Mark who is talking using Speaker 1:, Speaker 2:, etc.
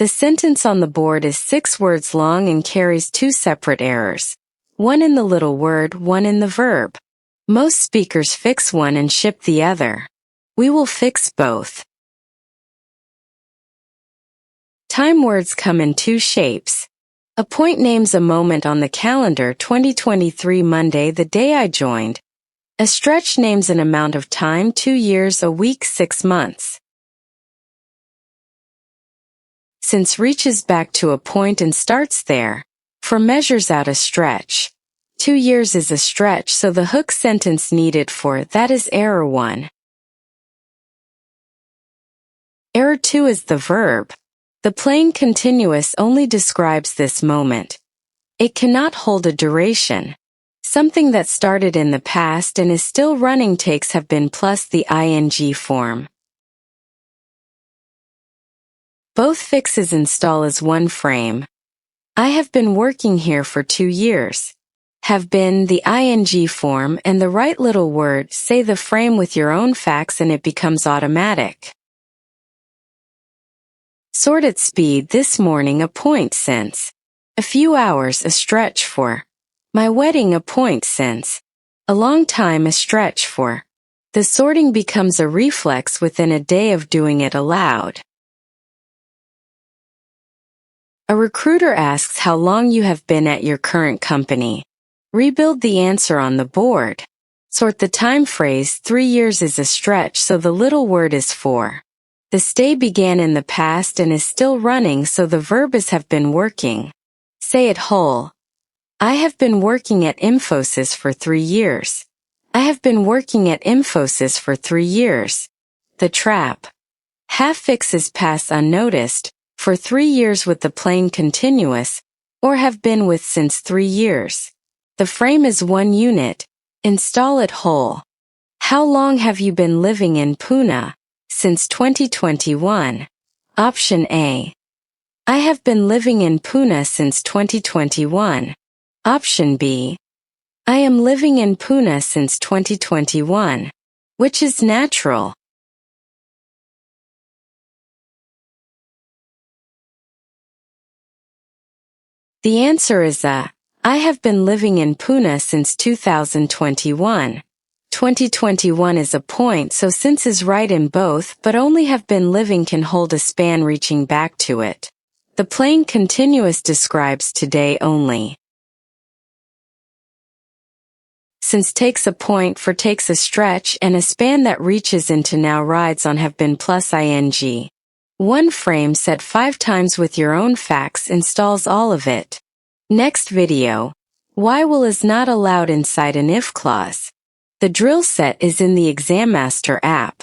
Speaker 1: The sentence on the board is 6 words long and carries 2 separate errors. One in the little word, one in the verb. Most speakers fix one and ship the other. We will fix both. Time words come in 2 shapes. A point names a moment on the calendar, 2023 Monday, the day I joined. A stretch names an amount of time, 2 years, a week, 6 months. Since reaches back to a point and starts there. For measures out a stretch. 2 years is a stretch, so the hook sentence needed for that is error 1. Error 2 is the verb. The plain continuous only describes this moment. It cannot hold a duration. Something that started in the past and is still running takes have been plus the ing form. Both fixes install as one frame. I have been working here for 2 years. Have been the ing form and the right little word, say the frame with your own facts and it becomes automatic. Sort at speed this morning, a point since. A few hours, a stretch for. My wedding, a point since. A long time, a stretch for. The sorting becomes a reflex within a day of doing it aloud. A recruiter asks how long you have been at your current company. Rebuild the answer on the board. Sort the time phrase, 3 years is a stretch, so the little word is for. The stay began in the past and is still running, so the verb is have been working. Say it whole. I have been working at Infosys for 3 years. I have been working at Infosys for 3 years. The trap. Have fixes pass unnoticed, for 3 years with the plain continuous, or have been with since 3 years. The frame is 1 unit. Install it whole. How long have you been living in Pune? Since 2021. Option A. I have been living in Pune since 2021. Option B. I am living in Pune since 2021. Which is natural? The answer is A. I have been living in Pune since 2021. 2021 is a point, so since is right in both, but only have been living can hold a span reaching back to it. The plain continuous describes today only. Since takes a point, for takes a stretch, and a span that reaches into now rides on have been plus ing. One frame said 5 times with your own facts installs all of it. Next video. Why will is not allowed inside an if clause? The drill set is in the ExamMaster app.